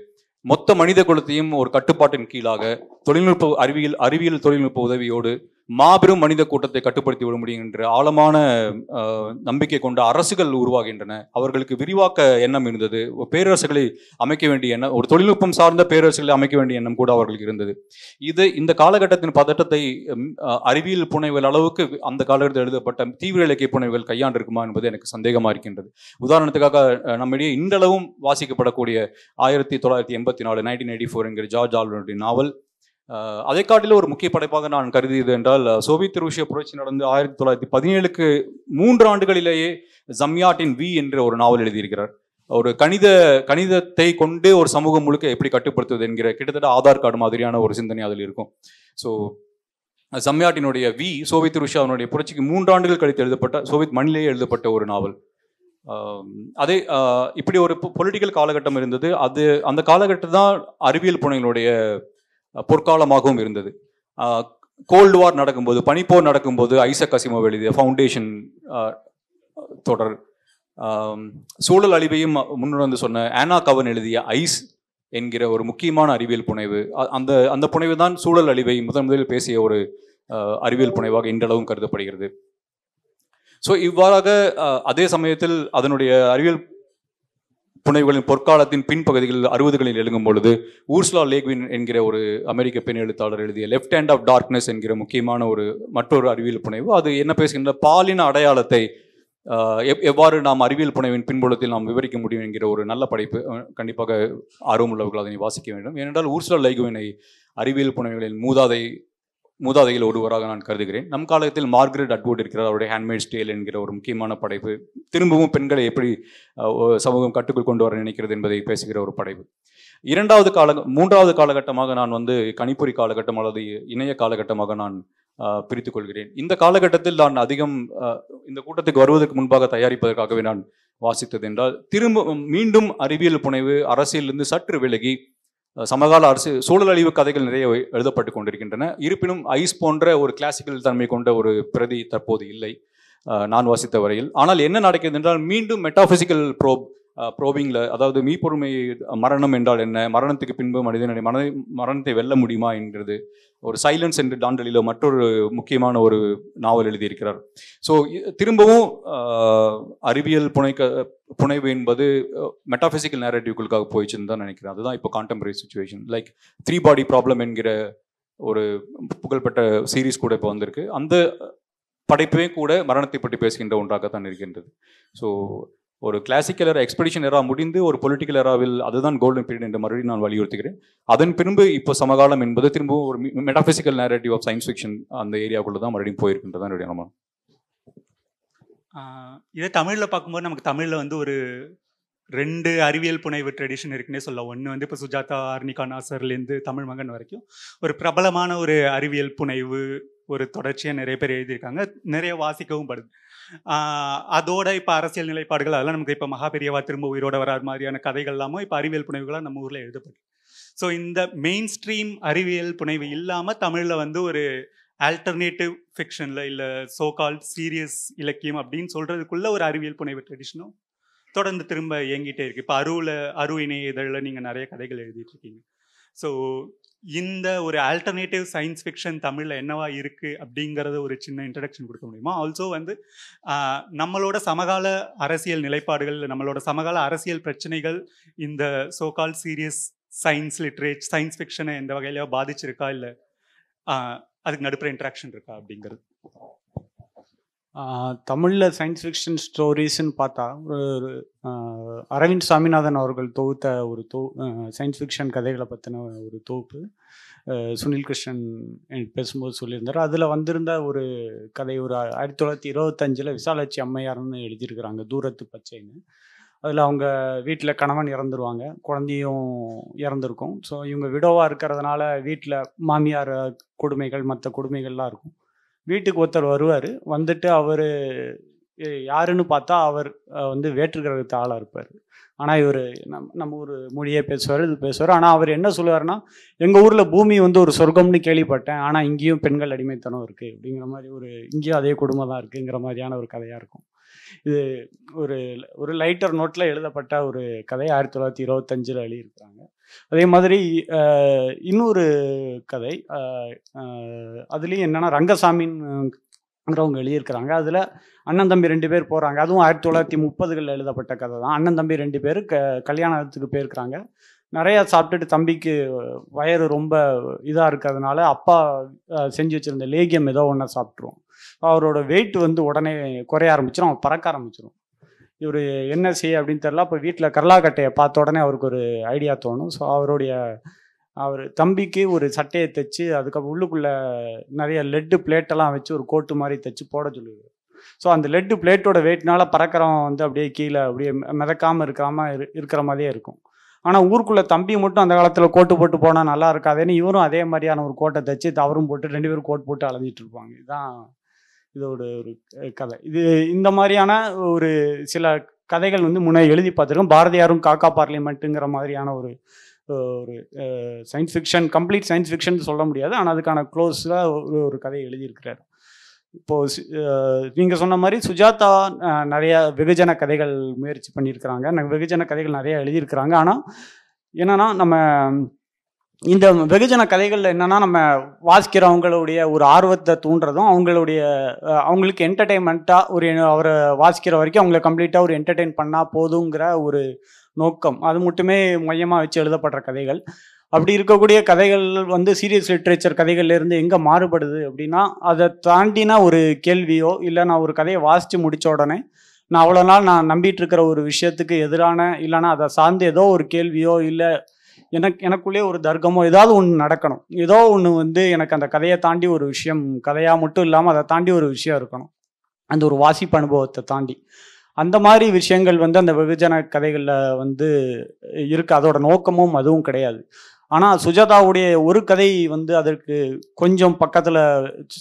மொத்த மனித குலத்தையும் ஒரு கட்டுப்பாட்டின் கீழாக தொழில்நுட்ப அறிவியல் தொழில்நுட்ப உதவியோடு மாபெரும் மனித கூட்டத்தை கட்டுப்படுத்தி விட முடியும் என்ற ஆழமான நம்பிக்கை கொண்ட அரசுகள் உருவாகின்றன. அவர்களுக்கு விரிவாக்க எண்ணம் இருந்தது, பேரரசுகளை அமைக்க வேண்டிய எண்ணம், ஒரு தொழில்நுட்பம் சார்ந்த பேரரசுகளை அமைக்க வேண்டிய எண்ணம் கூட அவர்களுக்கு இருந்தது. இந்த காலகட்டத்தின் பதட்டத்தை அறிவியல் புனைவுகள் அளவுக்கு அந்த காலகட்டத்தில் எழுதப்பட்ட தீவிர இலக்கிய புனைவுகள் கையாண்டிருக்குமா என்பது எனக்கு சந்தேகமாக இருக்கின்றது. உதாரணத்துக்காக நம்மிடையே இன்றளவும் வாசிக்கப்படக்கூடிய 1984 என்கிற ஜார்ஜ் ஆர்வெலுடைய நாவல், அதை காட்டிலும் ஒரு முக்கிய படைப்பாக நான் கருதியது என்றால், சோவியத் ரஷ்ய புரட்சி நடந்து 1917க்கு 3 ஆண்டுகளிலேயே ஜம்யாட்டின் வி என்ற ஒரு நாவல் எழுதியிருக்கிறார். ஒரு கணிதத்தை கொண்டு ஒரு சமூகம் முழுக்க எப்படி கட்டுப்படுத்துவது என்கிற கிட்டத்தட்ட ஆதார் கார்டு மாதிரியான ஒரு சிந்தனை அதில் இருக்கும். ஸோ ஜம்யாட்டினுடைய வி சோவியத் ரஷ்யாவினுடைய புரட்சிக்கு 3 ஆண்டுகள் கழித்து எழுதப்பட்ட, சோவியத் மண்ணிலேயே எழுதப்பட்ட ஒரு நாவல். அதே இப்படி ஒரு பொலிட்டிக்கல் காலகட்டம் இருந்தது. அந்த காலகட்டம் தான் அறிவியல் புனைகளுடைய பொற்காலமாகவும் இருந்தது. கோல்டு வார் நடக்கும்போது, பனிப்போர் நடக்கும்போது ஐசக் அசிமோவ் எழுதிய ஃபவுண்டேஷன் தொடர், சூழல் அழிவையும் முன்னுணர்ந்து சொன்ன ஆனா கவன் எழுதிய ஐஸ் என்கிற ஒரு முக்கியமான அறிவியல் புனைவு, அந்த புனைவு தான் சூழல் அழிவை முதலில் பேசிய ஒரு அறிவியல் புனைவாக இன்றளவும் கருதப்படுகிறது. ஸோ இவ்வாறாக அதே சமயத்தில் அதனுடைய அறிவியல் புனைவுகளின் பொற்காலத்தின் பின்பகுதிகளில் 60களில் எழுதும் பொழுது ஊர்சுலா லேக்வின் என்கிற ஒரு அமெரிக்க பெண் எழுத்தாளர் எழுதிய லெஃப்ட் ஹேண்ட் ஆஃப் டார்க்னஸ் என்கிற முக்கியமான மற்றொரு அறிவியல் புனைவு. அது என்ன பேசுகின்ற பாலின அடையாளத்தை எவ்வாறு நாம் அறிவியல் புனைவின் பின்புலத்தில் நாம் விவரிக்க முடியும் என்கிற ஒரு நல்ல படைப்பு. கண்டிப்பாக ஆர்வமுள்ளவர்கள் அதனை வாசிக்க வேண்டும். ஏனென்றால் ஊர்சுலா லேக்வினை அறிவியல் புனைவுகளின் மூதாதையில் ஒருவராக நான் கருதுகிறேன். நம் காலத்தில் மார்கரெட் அட்வுட் இருக்கிறார். அவருடைய ஹேண்ட்மேட்ஸ் டேல் என்கிற ஒரு முக்கியமான படைப்பு திரும்பவும் பெண்களை எப்படி சமூகம் கட்டுக்குள் கொண்டு வர நினைக்கிறது என்பதை பேசுகிற ஒரு படைப்பு. 3வது காலகட்டமாக நான் கணிப்பொறி காலகட்டம் அல்லது இணைய காலகட்டமாக நான் பிரித்துக் கொள்கிறேன். இந்த காலகட்டத்தில் நான் அதிகம் இந்த கூட்டத்துக்கு வருவதற்கு முன்பாக தயாரிப்பதற்காகவே நான் வாசித்தது என்றால், மீண்டும் அறிவியல் புனைவு அரசியலிருந்து சற்று விலகி சமகால சூழல் அழிவு கதைகள் நிறைய எழுதப்பட்டு கொண்டிருக்கின்றன. இருப்பினும் ஐஸ் போன்ற ஒரு கிளாசிக்கல் தன்மை கொண்ட ஒரு பிரதி தற்போது இல்லை நான் வாசித்த வரையில். ஆனால் என்ன நடக்கிறது என்றால், மீண்டும் மெட்டாபிசிக்கல் ப்ரோபிங்ல, அதாவது மீப்பொருமை மரணம் என்றால் என்ன, மரணத்துக்கு பின்பு மனிதனுடைய மரணத்தை வெல்ல முடியுமா என்கிறது ஒரு சைலன்ஸ் என்று டாண்டலிலோ மற்றொரு முக்கியமான ஒரு நாவல் எழுதியிருக்கிறார். ஸோ திரும்பவும் அறிவியல் புனைவு என்பது மெட்டாபிசிக்கல் நேரட்டிவ்களுக்காக போயிடுச்சுன்னு தான் நினைக்கிறேன். அதுதான் இப்போ கான்டெம்பரரி சுச்சுவேஷன். லைக் 3 பாடி ப்ராப்ளம் என்கிற ஒரு புகழ்பெற்ற சீரீஸ் கூட இப்போ வந்திருக்கு. அந்த படைப்பே கூட மரணத்தை பற்றி பேசுகின்ற ஒன்றாகத்தான் இருக்கின்றது. ஸோ ஒரு கிளாசிக்கல் எரா, எக்ஸ்பெடிஷன் எரா முடிந்து ஒரு பொலிட்டிக்கல் எராவில் அதுதான் கோல்டன் பீரியட் என்று மறுபடியும் நான் வலியுறுத்துகிறேன். அதன் பின்பு இப்போ சமகாலம் என்பது திரும்பவும் ஒரு metaphysical narrative of science fiction அந்த ஏரியாவுக்குள்ள தான் மறுபடியும் போயிருக்கின்றதான் என்னுடைய அனுமானம். இதை தமிழில் பார்க்கும்போது நமக்கு தமிழில் ஒரு 2 அறிவியல் புனைவு ட்ரெடிஷன் இருக்குன்னே சொல்லலாம். ஒன்று இப்போ சுஜாதா, ஆர்னிகா நாசர்லேருந்து தமிழ் மகன் வரைக்கும் ஒரு பிரபலமான ஒரு அறிவியல் புனைவு ஒரு தொடர்ச்சியாக நிறைய பேர் எழுதியிருக்காங்க, நிறைய வாசிக்கவும் படுது. அதோட இப்போ அரசியல் நிலைப்பாடுகள் அதெல்லாம் நமக்கு இப்போ மகாபெரியவா திரும்ப உயிரோட வராது மாதிரியான கதைகள் எல்லாமும் இப்போ அறிவியல் புனைவுகளாக நம்ம ஊரில் எழுதப்படும். ஸோ இந்த மெயின் ஸ்ட்ரீம் அறிவியல் புனைவு இல்லாமல் தமிழில் ஒரு ஆல்டர்னேட்டிவ் ஃபிக்ஷனில் இல்லை சோகால் சீரியஸ் இலக்கியம் அப்படின்னு சொல்கிறதுக்குள்ள ஒரு அறிவியல் புனைவு ட்ரெடிஷனும் தொடர்ந்து திரும்ப இயங்கிட்டே இருக்கு. இப்போ அரு இணைய இதழில் நீங்கள் நிறைய கதைகள் எழுதிட்டு இருக்கீங்க. ஸோ இந்த ஒரு ஆல்டர்னேட்டிவ் சயின்ஸ் ஃபிக்ஷன் தமிழில் என்னவா இருக்குது அப்படிங்கிறத ஒரு சின்ன இன்ட்ரடக்ஷன் கொடுக்க முடியுமா? ஆல்சோ நம்மளோட சமகால அரசியல் நிலைப்பாடுகள், நம்மளோட சமகால அரசியல் பிரச்சனைகள் இந்த சோகால் சீரியஸ் சயின்ஸ் ஃபிக்ஷனை எந்த வகையில பாதிச்சிருக்கா, இல்லை அதுக்கு நடுப்புற இன்ட்ராக்ஷன் இருக்கா அப்படிங்கிறது. தமிழில் சயின்ஸ் ஃபிக்ஷன் ஸ்டோரிஸ்ன்னு பார்த்தா ஒரு அரவிந்த் சாமிநாதன் அவர்கள் தொகுத்த ஒரு சயின்ஸ் ஃபிக்ஷன் கதைகளை பற்றின ஒரு தொகுப்பு சுனில் கிருஷ்ணன் பேசும்போது சொல்லியிருந்தார். அதில் வந்திருந்த ஒரு கதை ஒரு 1925 விசாலாட்சி அம்மையார்னு எழுதியிருக்கிறாங்க, தூரத்து பச்சைன்னு. அதில் அவங்க வீட்டில் கணவன் இறந்துருவாங்க, குழந்தையும் இறந்துருக்கும். ஸோ இவங்க விடோவாக இருக்கிறதுனால வீட்டில் மாமியார் கொடுமைகள் மற்ற கொடுமைகள்லாம் இருக்கும். வீட்டுக்கு ஒருத்தர் வருவார், வந்துட்டு அவர் யாருன்னு பார்த்தா அவர் வந்து வேற்று கிரகத்து ஆளாக இருப்பார். ஆனால் இவர் நம்ம ஒரு மொழியே பேசுவார், இது பேசுவார். ஆனால் அவர் என்ன சொல்லுவார்னா, எங்கள் ஊரில் பூமி வந்து ஒரு சொர்க்கம்னு கேள்விப்பட்டேன், ஆனால் இங்கேயும் பெண்கள் அடிமைத்தனம் இருக்குது அப்படிங்கிற மாதிரி, இங்கேயும் அதே குடும்பம் தான் இருக்குங்கிற மாதிரியான ஒரு கதையாக இருக்கும். இது ஒரு ஒரு லைட்டர் நோட்டில் எழுதப்பட்ட ஒரு கதை 1925 எழுதியிருக்கிறாங்க. அதே மாதிரி இன்னொரு கதை அதுலேயும் என்னென்னா ரங்கசாமிங்கிறவங்க எழுதியிருக்கிறாங்க. அதில் அண்ணன் தம்பி 2 பேர் போகிறாங்க. அதுவும் 1930களில் எழுதப்பட்ட கதை தான். அண்ணன் தம்பி 2 பேர் கல்யாணத்துக்கு போயிருக்கிறாங்க. நிறையா சாப்பிட்டுட்டு தம்பிக்கு வயிறு ரொம்ப இதாக இருக்கிறதுனால அப்பா செஞ்சு வச்சுருந்த லேகியம் ஏதோ ஒன்று சாப்பிட்ருவோம். அவரோட வெயிட் வந்து உடனே குறைய ஆரம்பிச்சிடும், அவன் பறக்க ஆரம்பிச்சிடும். இவர் என்ன செய்ய அப்படின்னு தெரில. அப்போ வீட்டில் கரலாக்கட்டையை பார்த்த உடனே அவருக்கு ஒரு ஐடியா தோணும். ஸோ அவர் தம்பிக்கு ஒரு சட்டையை தைச்சு அதுக்கப்புறம் உள்ளுக்குள்ளே நிறைய லெட்டு பிளேட்டெல்லாம் வச்சு ஒரு கோட்டு மாதிரி தைச்சு போட சொல்லுவார். ஸோ அந்த லெட்டு பிளேட்டோட வெயிட்னால பறக்கிறவன் வந்து அப்படியே கீழே அப்படியே மிதக்காமல் இருக்கிற மாதிரியே இருக்கும். ஆனால் ஊருக்குள்ளே தம்பி மட்டும் அந்த காலத்தில் கோட்டு போட்டு போனால் நல்லா இருக்காதுன்னு இவரும் அதே மாதிரியான ஒரு கோட்டை தைச்சு அவரும் போட்டு 2 பேரும் கோட் போட்டு அலைஞ்சிட்டு இருப்பாங்க. இதுதான் இதோட ஒரு கதை. இந்த மாதிரியான ஒரு சில கதைகள் வந்து முன்னே எழுதி பார்த்துருக்கோம். பாரதியாரும் காக்கா பார்லிமெண்ட்டுங்கிற மாதிரியான ஒரு science fiction, complete science fiction சொல்ல முடியாது, ஆனால் அதுக்கான க்ளோஸில் ஒரு கதையை எழுதியிருக்கிறார். இப்போது நீங்கள் சொன்ன மாதிரி சுஜாதா நிறையா வெகுஜன கதைகள் முயற்சி பண்ணியிருக்கிறாங்க, வெகுஜன கதைகள் நிறையா எழுதியிருக்கிறாங்க. ஆனால் என்னென்னா நம்ம இந்த வெகுஜன கதைகளில் என்னென்னா நம்ம வாசிக்கிறவங்களுடைய ஒரு ஆர்வத்தை தூண்டுறதும் அவங்களுக்கு என்டர்டெயின்மெண்ட்டாக அவரை வாசிக்கிற வரைக்கும் அவங்கள கம்ப்ளீட்டாக ஒரு என்டர்டெயின் பண்ணால் போதுங்கிற ஒரு நோக்கம், அது மட்டுமே மையமாக வச்சு எழுதப்படுற கதைகள். அப்படி இருக்கக்கூடிய கதைகள் வந்து சீரியஸ் லிட்ரேச்சர் கதைகள்லேருந்து எங்கே மாறுபடுது அப்படின்னா, அதை தாண்டினா ஒரு கேள்வியோ இல்லை நான் ஒரு கதையை வாசித்து முடித்த உடனே நான் அவ்வளோ நாள் நான் நம்பிட்டு இருக்கிற ஒரு விஷயத்துக்கு எதிரான இல்லைனா அதை சார்ந்து ஏதோ ஒரு கேள்வியோ இல்லை எனக்குள்ளே ஒரு தர்க்கமோ ஏதாவது ஒன்று நடக்கணும். ஏதோ ஒன்று வந்து எனக்கு அந்த கதையை தாண்டி ஒரு விஷயம், கதையாக மட்டும் இல்லாமல் அதை தாண்டி ஒரு விஷயம் இருக்கணும், அந்த ஒரு வாசிப்பு அனுபவத்தை தாண்டி. அந்த மாதிரி விஷயங்கள் வந்து அந்த வெகுஜன கதைகளில் வந்து இருக்குது. அதோட நோக்கமும் அதுவும் கிடையாது. ஆனால் சுஜாதாவுடைய ஒரு கதை வந்து அதற்கு கொஞ்சம் பக்கத்தில்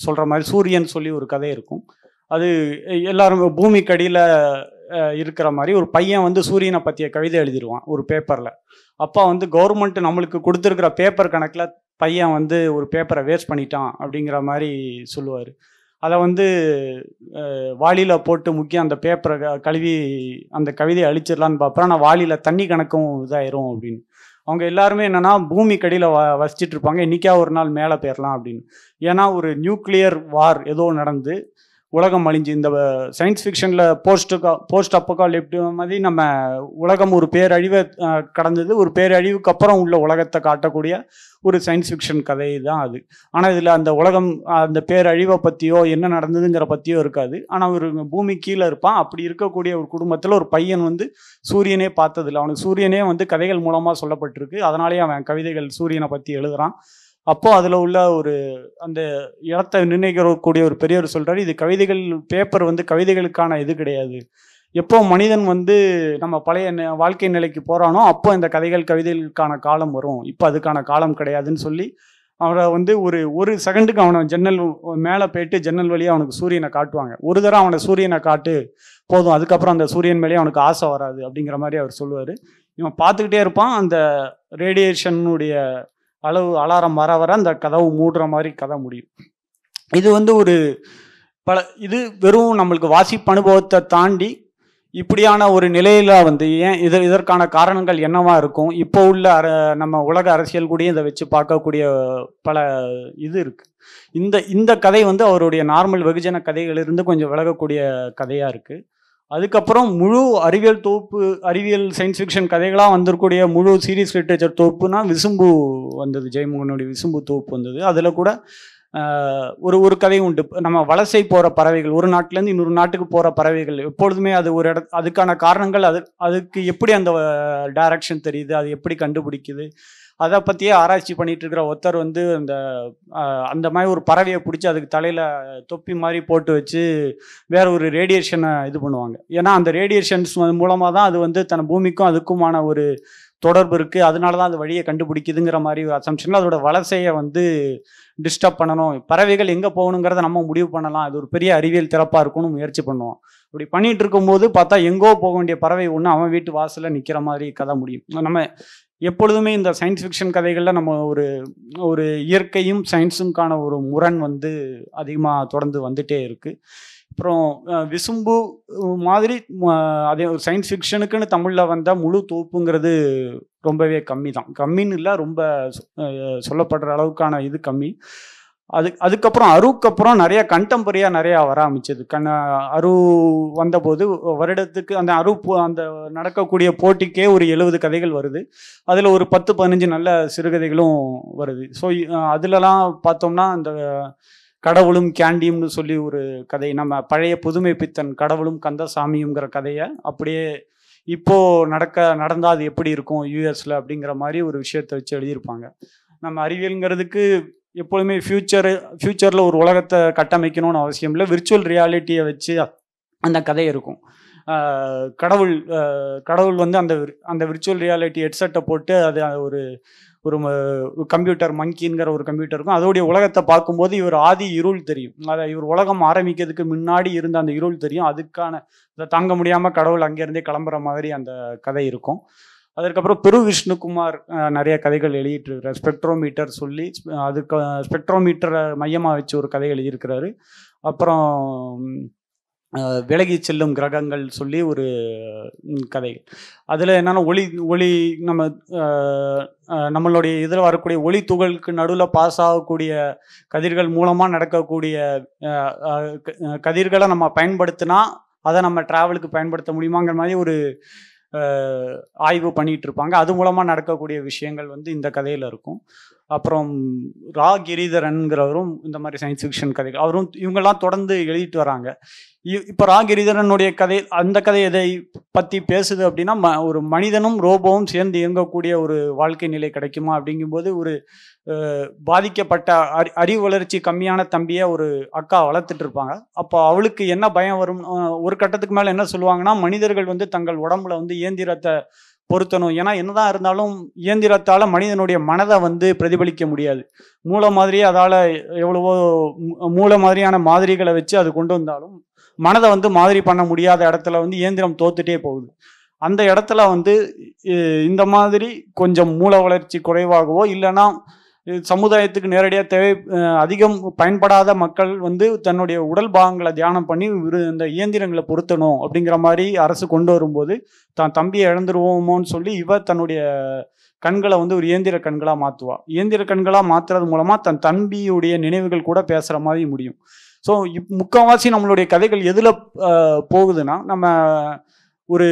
சொல்கிற மாதிரி சூரியன் சொல்லி ஒரு கதை இருக்கும். அது எல்லாரும் பூமிக்கடியில் இருக்கிற மாதிரி ஒரு பையன் வந்து சூரியனை பற்றிய கவிதை எழுதிடுவான் ஒரு பேப்பரில். அப்போ வந்து கவர்மெண்ட் நம்மளுக்கு கொடுத்துருக்கிற பேப்பர் கணக்கில் பையன் வந்து ஒரு பேப்பரை வேஸ்ட் பண்ணிட்டான் அப்படிங்கிற மாதிரி சொல்லுவார். அதை வந்து வாளியில் போட்டு முக்கியம் அந்த பேப்பரை கழுவி அந்த கவிதையை அழிச்சிடலான்னு பார்ப்பேன். ஆனால் வாளியில் தண்ணி கணக்கும் இதாயிரும் அப்படின்னு. அவங்க எல்லாருமே என்னென்னா பூமிக்கடியில் வசிச்சுட்டு இருப்பாங்க, இன்றைக்கா ஒரு நாள் மேலே போயிடலாம் அப்படின்னு. ஏன்னா ஒரு நியூக்ளியர் வார் ஏதோ நடந்து உலகம் அழிஞ்சு, இந்த சயின்ஸ் ஃபிக்ஷனில் போஸ்ட் அப்போகாலிப்டிக் மாதிரி நம்ம உலகம் ஒரு பேரழிவை கடந்தது, ஒரு பேரழிவுக்கு அப்புறம் உள்ள உலகத்தை காட்டக்கூடிய ஒரு சயின்ஸ் ஃபிக்ஷன் கதை தான் அது. ஆனால் இதில் அந்த உலகம் அந்த பேரழிவை பற்றியோ என்ன நடந்ததுங்கிற பற்றியோ இருக்காது. ஆனால் ஒரு பூமி கீழே இருப்பான். அப்படி இருக்கக்கூடிய ஒரு குடும்பத்தில் ஒரு பையன் வந்து சூரியனே பார்த்ததில்லை, அவனுக்கு சூரியனே வந்து கதைகள் மூலமாக சொல்லப்பட்டிருக்கு, அதனாலேயே அவன் கவிதைகள் சூரியனை பற்றி எழுதுகிறான். அப்போது அதில் உள்ள ஒரு அந்த இடத்தை நிர்ணயிக்கக்கூடிய ஒரு பெரியவர் சொல்கிறார், இது கவிதைகள் பேப்பர் வந்து கவிதைகளுக்கான இது கிடையாது. எப்போ மனிதன் வந்து நம்ம பழைய வாழ்க்கை நிலைக்கு போகிறானோ அப்போ இந்த கவிதைகளுக்கான காலம் வரும், இப்போ அதுக்கான காலம் கிடையாதுன்னு சொல்லி அவரை வந்து ஒரு செகண்டுக்கு அவனை ஜன்னல் மேலே போயிட்டு ஜன்னல் வழியாக அவனுக்கு சூரியனை காட்டுவாங்க. ஒரு தடவை அவனை சூரியனை காட்டு போதும், அதுக்கப்புறம் அந்த சூரியன் மேலேயே அவனுக்கு ஆசை வராது அப்படிங்கிற மாதிரி அவர் சொல்லுவார். இவன் பார்த்துக்கிட்டே இருப்பான். அந்த ரேடியேஷனுடைய அளவு அலாரம் வர அந்த கதவு மூடுற மாதிரி கதை முடியும். இது வந்து இது வெறும் நம்மளுக்கு வாசிப்பு அனுபவத்தை தாண்டி இப்படியான ஒரு நிலையில் வந்து ஏன் இதற்கான காரணங்கள் என்னவா இருக்கும், இப்போ உள்ள நம்ம உலக அரசியல் கூட இதை வச்சு பார்க்கக்கூடிய பல இது இருக்குது. இந்த கதை வந்து அவருடைய நார்மல் வெகுஜன கதைகளிலிருந்து கொஞ்சம் விலகக்கூடிய கதையாக இருக்குது. அதுக்கப்புறம் முழு அறிவியல் சயின்ஸ் ஃபிக்ஷன் கதைகளாக வந்திருக்கூடிய முழு சீரியஸ் லிட்ரேச்சர் தொகுப்புனா விசும்பு வந்தது, ஜெயமோகனுடைய விசும்பு தொகுப்பு வந்தது. அதில் கூட ஒரு கதையும் உண்டு. நம்ம வலசை போகிற பறவைகள், ஒரு நாட்டிலேருந்து இன்னொரு நாட்டுக்கு போகிற பறவைகள் எப்பொழுதுமே அது ஒரு அதுக்கான காரணங்கள், அதுக்கு எப்படி அந்த டைரக்ஷன் தெரியுது, அது எப்படி கண்டுபிடிக்குது, அதை பற்றியே ஆராய்ச்சி பண்ணிகிட்டு இருக்கிற ஒருத்தர் வந்து அந்த மாதிரி ஒரு பறவையை பிடிச்சி அதுக்கு தலையில் தொப்பி மாதிரி போட்டு வச்சு வேற ஒரு ரேடியேஷனை இது பண்ணுவாங்க. ஏன்னா அந்த ரேடியேஷன்ஸ் மூலமாக தான் அது வந்து தன் பூமிக்கும் அதுக்குமான ஒரு தொடர்பு இருக்குது, அதனால தான் அது வழியை கண்டுபிடிக்குதுங்கிற மாதிரி ஒரு அசம்ஷனில் அதோட வலசையை வந்து டிஸ்டர்ப் பண்ணணும். பறவைகள் எங்கே போகணுங்கிறத நம்ம முடிவு பண்ணலாம், அது ஒரு பெரிய அறிவியல் திறப்பாக இருக்கும்னு முயற்சி பண்ணுவோம். அப்படி பண்ணிட்டு இருக்கும்போது பார்த்தா எங்கோ போக வேண்டிய பறவை ஒன்று அவன் வீட்டு வாசலில் நிற்கிற மாதிரி கதை முடியும். நம்ம எப்பொழுதுமே இந்த சயின்ஸ் ஃபிக்ஷன் கதைகளில் நம்ம ஒரு இயற்கையும் சயின்ஸுக்கான ஒரு முரண் வந்து அதிகமாக தொடர்ந்து வந்துட்டே இருக்குது. அப்புறம் விசும்பு மாதிரி அதே ஒரு சயின்ஸ் ஃபிக்ஷனுக்குன்னு தமிழில் வந்தால் முழு தொகுப்புங்கிறது ரொம்பவே கம்மி தான். கம்மின்னு இல்லை, ரொம்ப சொல்லப்படுற அளவுக்கான இது கம்மி. அதுக்கப்புறம் அருவுக்கு அப்புறம் நிறைய கண்டெம்பரரியாக நிறையா வர ஆரம்பிச்சது. அரு வந்தபோது வருடத்துக்கு அந்த அந்த நடக்கக்கூடிய போட்டிக்கே ஒரு 70 கதைகள் வருது. அதில் ஒரு 10-15 நல்ல சிறுகதைகளும் வருது. ஸோ அதிலலாம் பார்த்தோம்னா அந்த கடவுளும் கேண்டியும்னு சொல்லி ஒரு கதை, நம்ம பழைய புதுமை பித்தன் கடவுளும் கந்தசாமியுங்கிற கதையை அப்படியே நடந்தால் அது எப்படி இருக்கும் யூஎஸில் அப்படிங்கிற மாதிரி ஒரு விஷயத்தை வச்சு எழுதியிருப்பாங்க. நம்ம அறிவியலுங்கிறதுக்கு எப்பொழுதுமே ஃப்யூச்சரில் ஒரு உலகத்தை கட்டமைக்கணும்னு அவசியம் இல்லை, விர்ச்சுவல் ரியாலிட்டியை வச்சு அந்த கதை இருக்கும். கடவுள் வந்து அந்த விர்ச்சுவல் ரியாலிட்டி ஹெட்செட்டை போட்டு அது ஒரு ஒரு கம்ப்யூட்டர் மங்கிங்கிற ஒரு கம்ப்யூட்டர் இருக்கும். அதோடைய உலகத்தை பார்க்கும்போது இவர் ஆதி இருள் தெரியும். அதை இவர் உலகம் ஆரம்பிக்கிறதுக்கு முன்னாடி இருந்த அந்த இருள் தெரியும். அதை தாங்க முடியாமல் கடவுள் அங்கேருந்தே கிளம்புற மாதிரி அந்த கதை இருக்கும். அதற்கப்புறம் பெரு விஷ்ணுகுமார் நிறைய கதைகள் எழுதிட்டுருக்கிறார். ஸ்பெக்ட்ரோமீட்டர் சொல்லி அதுக்கு ஸ்பெக்ட்ரோமீட்டரை மையமாக வச்சு ஒரு கதை எழுதியிருக்கிறாரு. அப்புறம் விலகி செல்லும் கிரகங்கள் சொல்லி ஒரு கதைகள். அதில் என்னென்னா ஒளி நம்மளுடைய இதில் வரக்கூடிய ஒளி துகளுக்கு நடுவில் பாஸ் ஆகக்கூடிய கதிர்கள் மூலமாக நடக்கக்கூடிய கதிர்களை நம்ம பயன்படுத்தினா அதை நம்ம ட்ராவலுக்கு பயன்படுத்த முடியுமாங்கிற மாதிரி ஒரு ஆய்வு பண்ணிகிட்டு இருப்பாங்க. அது மூலமாக நடக்கக்கூடிய விஷயங்கள் வந்து இந்த கதையில் இருக்கும். அப்புறம் ரா கிரிதரன்கிறவரும் இந்த மாதிரி சயின்ஸ் ஃபிக்ஷன் கதைகள் இவங்கெல்லாம் தொடர்ந்து எழுதிட்டு வராங்க. இப்போ ரா கிரிதரனுடைய அந்த கதை எதை பற்றி பேசுது அப்படின்னா, ஒரு மனிதனும் ரோபோவும் சேர்ந்து இயங்கக்கூடிய ஒரு வாழ்க்கை நிலை கிடைக்குமா அப்படிங்கும்போது, ஒரு பாதிக்கப்பட்ட அறிவு வளர்ச்சி கம்மியான தம்பியை ஒரு அக்கா வளர்த்துட்டு இருப்பாங்க. அப்போ அவளுக்கு என்ன பயம் வரும், ஒரு கட்டத்துக்கு மேலே என்ன சொல்லுவாங்கன்னா, மனிதர்கள் வந்து தங்கள் உடம்புல வந்து இயந்திரத்தை பொருத்தணும். ஏன்னா என்னதான் இருந்தாலும் இயந்திரத்தால் மனிதனுடைய மனதை வந்து பிரதிபலிக்க முடியாது. மூளை மாதிரியே அதால் எவ்வளவோ மூளை மாதிரியான மாதிரிகளை வச்சு அது கொண்டு வந்தாலும் மனதை வந்து மாதிரி பண்ண முடியாத இடத்துல வந்து இயந்திரம் தோத்துட்டே போகுது. அந்த இடத்துல வந்து இந்த மாதிரி கொஞ்சம் மூளை வளர்ச்சி குறைவாகவோ இல்லைன்னா சமுதாயத்துக்கு நேரடியாக அதிகம் பயன்படாத மக்கள் வந்து தன்னுடைய உடல் பாகங்களை தியானம் பண்ணி இந்த இயந்திரங்களை பொருத்தணும் அப்படிங்கிற மாதிரி அரசு கொண்டு வரும்போது தான் தம்பியை இழந்துருவோமோன்னு சொல்லி இவர் தன்னுடைய கண்களை வந்து ஒரு இயந்திர கண்களாக மாற்றுவா. இயந்திர கண்களாக மாற்றுறது மூலமாக தன் தம்பியுடைய நினைவுகள் கூட பேசுகிற மாதிரி முடியும். ஸோ முக்கால்வாசி நம்மளுடைய கதைகள் எதில் போகுதுன்னா, நம்ம ஒரு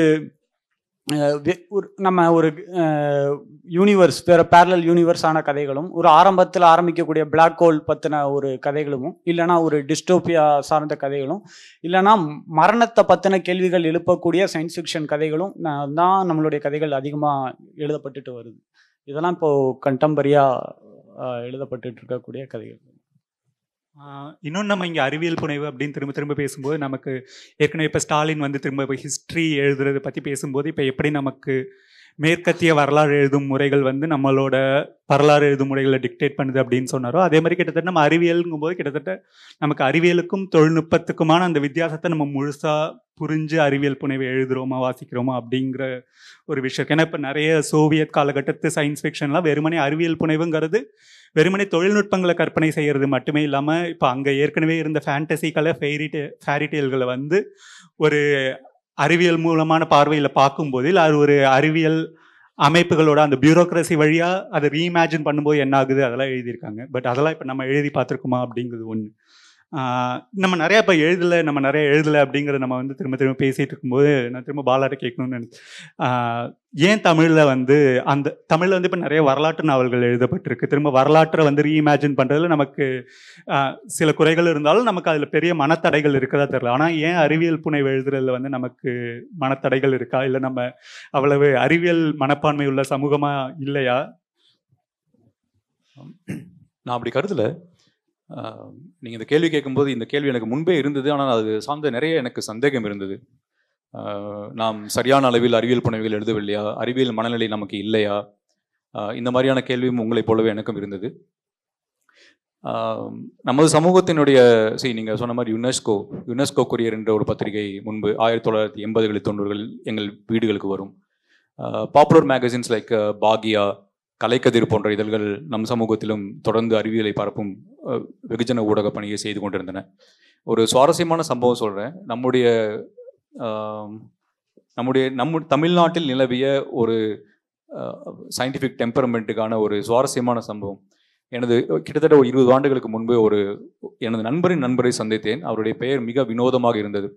யூனிவர்ஸ், வேறு பேரலல் யூனிவர்ஸ் ஆன கதைகளும், ஒரு ஆரம்பத்தில் ஆரம்பிக்கக்கூடிய பிளாக் ஹோல் பற்றின ஒரு கதைகளும், இல்லைனா ஒரு டிஸ்டோபியா சார்ந்த கதைகளும், இல்லைனா மரணத்தை பற்றின கேள்விகள் எழுப்பக்கூடிய சயின்ஸ் ஃபிக்ஷன் கதைகளும் தான் நம்மளுடைய கதைகள் அதிகமாக எழுதப்பட்டுட்டு வருது. இதெல்லாம் இப்போது கண்டெம்பரரியாக எழுதப்பட்டு இருக்கக்கூடிய கதைகள். இன்னொன்று, நம்ம இங்கே அறிவியல் புனைவு அப்படின்னு திரும்ப பேசும்போது நமக்கு ஏற்கனவே இப்போ ஸ்டாலின் வந்து திரும்ப ஹிஸ்ட்ரி எழுதுறதை பற்றி பேசும்போது, இப்போ எப்படி நமக்கு மேற்கத்திய வரலாறு எழுதும் முறைகள் வந்து நம்மளோட வரலாறு எழுதும் முறைகளை டிக்டேட் பண்ணுது அப்படின்னு சொன்னாரோ, அதே மாதிரி கிட்டத்தட்ட நம்ம அறிவியலுங்கும் போது கிட்டத்தட்ட நமக்கு அறிவியலுக்கும் தொழில்நுட்பத்துக்குமான அந்த வித்தியாசத்தை நம்ம முழுசாக புரிஞ்சு அறிவியல் புனைவை எழுதுகிறோமா வாசிக்கிறோமா அப்படிங்கிற ஒரு விஷயம். ஏன்னா இப்போ நிறைய சோவியத் காலகட்டத்து சயின்ஸ் ஃபிக்ஷன்லாம் வெறுமனே அறிவியல் புனைவுங்கிறது வெறுமனே தொழில்நுட்பங்களை கற்பனை செய்கிறது மட்டுமே இல்லாமல், இப்போ அங்கே ஏற்கனவே இருந்த ஃபேண்டசிகளை ஃபேரிடேல்களை வந்து ஒரு அறிவியல் மூலமான பார்வையில் பார்க்கும்போது, இல்லை அது ஒரு அறிவியல் அமைப்புகளோட அந்த பியூரோக்ரஸி வழியாக அதை ரீஇமேஜின் பண்ணும்போது என்ன ஆகுது அதெல்லாம் எழுதியிருக்காங்க. பட் அதெல்லாம் இப்போ நம்ம எழுதி பார்த்துருக்கோமா அப்படிங்கிறது ஒன்று. நம்ம நிறையா இப்போ நம்ம நிறைய எழுதலை அப்படிங்கிறத நம்ம வந்து திரும்ப பேசிகிட்டு இருக்கும்போது நான் திரும்ப பாலாட்ட கேட்கணும்னு நினைச்சேன். ஏன் தமிழில் வந்து தமிழில் வந்து இப்போ நிறைய வரலாற்று நாவல்கள் எழுதப்பட்டிருக்கு. திரும்ப வரலாற்றை வந்து ரீஇமேஜின் பண்ணுறதுல நமக்கு சில குறைகள் இருந்தாலும் நமக்கு அதில் பெரிய மனத்தடைகள் இருக்கதா தெரியல. ஆனால் ஏன் அறிவியல் புனைவு எழுதுறதுல வந்து நமக்கு மனத்தடைகள் இருக்கா, இல்லை நம்ம அவ்வளவு அறிவியல் மனப்பான்மை உள்ள சமூகமாக இல்லையா? நான் அப்படி கருதலை. நீங்கள் இந்த கேள்வி கேட்கும்போது இந்த கேள்வி எனக்கு முன்பே இருந்தது. ஆனால் அது சார்ந்த நிறைய எனக்கு சந்தேகம் இருந்தது. நாம் சரியான அளவில் அறிவியல் புனைவுகள் எழுதவில்லையா, அறிவியல் மனநிலை நமக்கு இல்லையா, இந்த மாதிரியான கேள்வியும் உங்களைப் போலவே எனக்கும் இருந்தது. நமது சமூகத்தினுடைய நீங்கள் சொன்ன மாதிரி யுனெஸ்கோ கொரியர் என்ற ஒரு பத்திரிகை முன்பு 1980 90களில் எங்கள் வீடுகளுக்கு வரும். Popular magazines like Bhagya, Kalaikkathir போன்ற இதழ்கள் நம் சமூகத்திலும் தொடர்ந்து அறிவியலை பரப்பும் வெகுஜன ஊடக பணியை செய்து கொண்டிருந்தன. ஒரு சுவாரஸ்யமான சம்பவம் சொல்கிறேன். நம்ம தமிழ்நாட்டில் நிலவிய ஒரு சயின்டிஃபிக் டெம்பரமெண்ட்டுக்கான ஒரு சுவாரஸ்யமான சம்பவம். கிட்டத்தட்ட ஒரு 20 ஆண்டுகளுக்கு முன்பு எனது நண்பரின் நண்பரை சந்தித்தேன். அவருடைய பெயர் மிக வினோதமாக இருந்தது.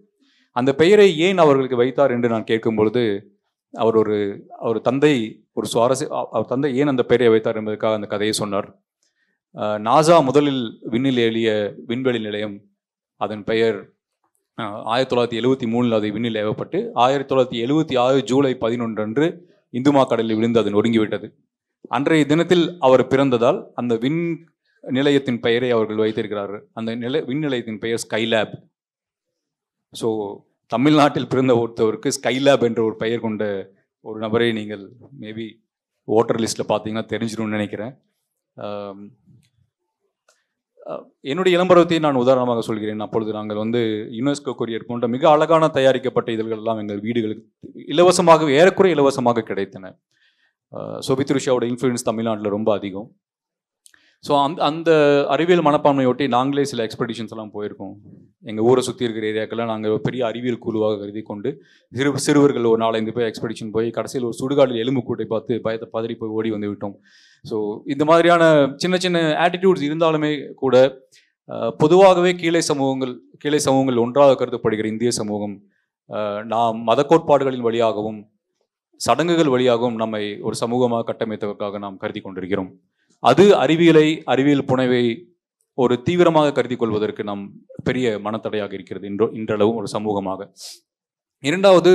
அந்த பெயரை ஏன் அவர்களுக்கு வைத்தார் என்று நான் கேட்கும் பொழுது அவர் தந்தை ஏன் அந்த பெயரை வைத்தார் என்பதற்காக அந்த கதையை சொன்னார். நாசா முதலில் விண்ணில் ஏறிய விண்வெளி நிலையம், அதன் பெயர் 1973 அது விண்ணில் ஏவப்பட்டு 1976 ஜூலை 11 அன்று இந்துமா கடலில் விழுந்து அது நொறுங்கிவிட்டது. அன்றைய தினத்தில் அவர் பிறந்ததால் அந்த விண் நிலையத்தின் பெயரை அவர்கள் வைத்திருக்கிறார்கள். அந்த விண் நிலையத்தின் பெயர் ஸ்கைலேப். ஸோ தமிழ்நாட்டில் பிறந்த ஒருத்தவருக்கு ஸ்கைலேப் என்ற ஒரு பெயர் கொண்ட ஒரு நபரை நீங்கள் மேபி ஓட்டர் லிஸ்ட்டில் பார்த்தீங்கன்னா தெரிஞ்சிடும்னு நினைக்கிறேன். என்னுடைய இளம்பருவத்தை நான் உதாரணமாக சொல்கிறேன். அப்பொழுது நாங்கள் யுனெஸ்கோ கொரியர் போன்ற மிக அழகான தயாரிக்கப்பட்ட இதழ்கள் எல்லாம் எங்கள் வீடுகளுக்கு இலவசமாக, ஏறக்குறைய இலவசமாக கிடைத்தன. சோபித் ருஷியாவோட இன்ஃப்ளூயன்ஸ் தமிழ்நாட்டில் ரொம்ப அதிகம். ஸோ அந்த அறிவியல் மனப்பான்மையொட்டி நாங்களே சில எக்ஸ்பெடிஷன்ஸ் எல்லாம் போயிருக்கோம். எங்கள் ஊரை சுற்றி இருக்கிற ஏரியாக்கெல்லாம் நாங்கள் பெரிய அறிவியல் குழுவாக கருதி கொண்டு சிறுவர்கள் ஒரு 4-5 பேர் எக்ஸ்பெடிஷன் போய் கடைசியில் ஒரு சுடுகாட்டில் எலும்பு கூட்டை பார்த்து பயத்தை பதறி போய் ஓடி வந்து விட்டோம். ஸோ இந்த மாதிரியான சின்ன சின்ன ஆட்டிடியூட்ஸ் இருந்தாலுமே கூட பொதுவாகவே கீழே சமூகங்கள் ஒன்றாக கருதப்படுகிற இந்திய சமூகம் நாம் மத கோட்பாடுகளின் வழியாகவும் சடங்குகள் வழியாகவும் நம்மை ஒரு சமூகமாக கட்டமைத்ததற்காக நாம் கருதி கொண்டிருக்கிறோம். அது அறிவியல் புனைவை ஒரு தீவிரமாக கருதி கொள்வதற்கு நாம் பெரிய மனத்தடையாக இருக்கிறது இன்றளவும் ஒரு சமூகமாக. இரண்டாவது,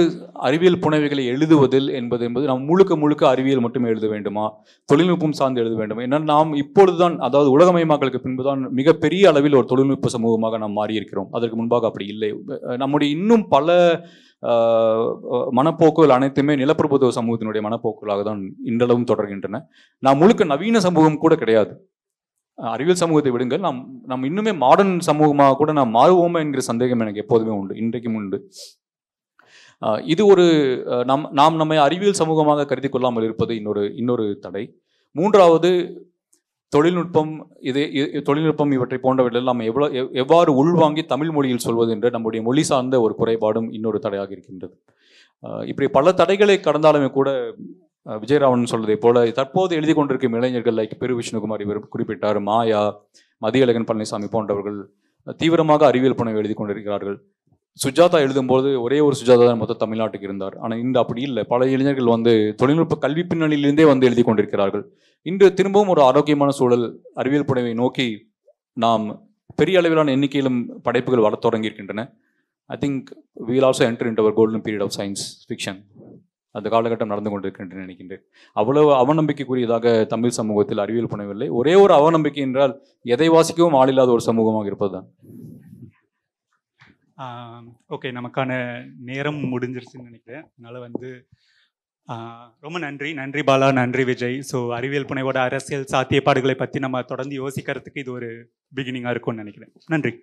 அறிவியல் புனைவைகளை எழுதுவதில் என்பது நாம் முழுக்க அறிவியல் மட்டுமே எழுத வேண்டுமா, தொழில்நுட்பம் சார்ந்து எழுத வேண்டுமா? ஏன்னா நாம் இப்பொழுதுதான், அதாவது உலகமயமாக்கலுக்கு பின்புதான் மிகப்பெரிய அளவில் ஒரு தொழில்நுட்ப சமூகமாக நாம் மாறியிருக்கிறோம். அதற்கு முன்பாக அப்படி இல்லை. நம்முடைய இன்னும் பல மனப்போக்குகள் அனைத்துமே நிலப்பிரபுத்துவ சமூகத்தினுடைய மனப்போக்குகளாக தான் இன்றளவும் தொடர்கின்றன. நாம் முழுக்க நவீன சமூகம் கூட கிடையாது. அறிவியல் சமூகத்தை விடுங்கள், நாம் இன்னுமே மாடர்ன் சமூகமாக கூட நாம் மாறுவோமா என்கிற சந்தேகம் எனக்கு எப்போதுமே உண்டு, இன்றைக்கும் உண்டு. இது ஒரு நாம் நம்மை அறிவியல் சமூகமாக கருதி கொள்ளாமல் இருப்பது இன்னொரு தடை. மூன்றாவது, தொழில்நுட்பம் இவற்றை போன்றவற்றில் நாம் எவ்வாறு உள்வாங்கி தமிழ் மொழியில் சொல்வது என்ற நம்முடைய மொழி சார்ந்த ஒரு குறைபாடும் இன்னொரு தடையாக இருக்கின்றது. இப்படி பல தடைகளை கடந்தாலுமே கூட விஜயராவன் சொல்வதை போல தற்போது எழுதி கொண்டிருக்கும் இளைஞர்கள் லைக் பெரு விஷ்ணுகுமார் இவர் குறிப்பிட்டார், மாயா, மதியழகன் பழனிசாமி போன்றவர்கள் தீவிரமாக அறிவியல் புனைவு எழுதி கொண்டிருக்கிறார்கள். சுஜாதா எழுதும்போது ஒரே ஒரு சுஜாதா தான் மொத்த தமிழ்நாட்டுக்கு இருந்தார். ஆனால் இன்று அப்படி இல்லை. பல இளைஞர்கள் தொழில்நுட்ப கல்வி பின்னணியிலிருந்தே எழுதி கொண்டிருக்கிறார்கள். இன்று திரும்பவும் ஒரு ஆரோக்கியமான சூழல் அறிவியல் புனைவை நோக்கி நாம் பெரிய அளவிலான எண்ணிக்கையிலும் படைப்புகள் வளர தொடங்கியிருக்கின்றன. I think we will also enter into our golden period of science fiction. அந்த காலகட்டம் நடந்து கொண்டிருக்கின்றன நினைக்கின்றேன். அவ்வளவு அவநம்பிக்கைக்குரியதாக தமிழ் சமூகத்தில் அறிவியல் புனைவில்லை. ஒரே ஒரு அவநம்பிக்கை என்றால் எதை வாசிக்கவும் ஆளில்லாத ஒரு சமூகமாக இருப்பதுதான். ஓகே, நமக்கான நேரம் முடிஞ்சிருச்சுன்னு நினைக்கிறேன். அதனால் ரொம்ப நன்றி பாலா, நன்றி விஜய். ஸோ அறிவியல் புனைவோட அரசியல் சாத்தியப்பாடுகளை பற்றி நம்ம தொடர்ந்து யோசிக்கிறதுக்கு இது ஒரு பிகினிங்காக இருக்கும்னு நினைக்கிறேன். நன்றி.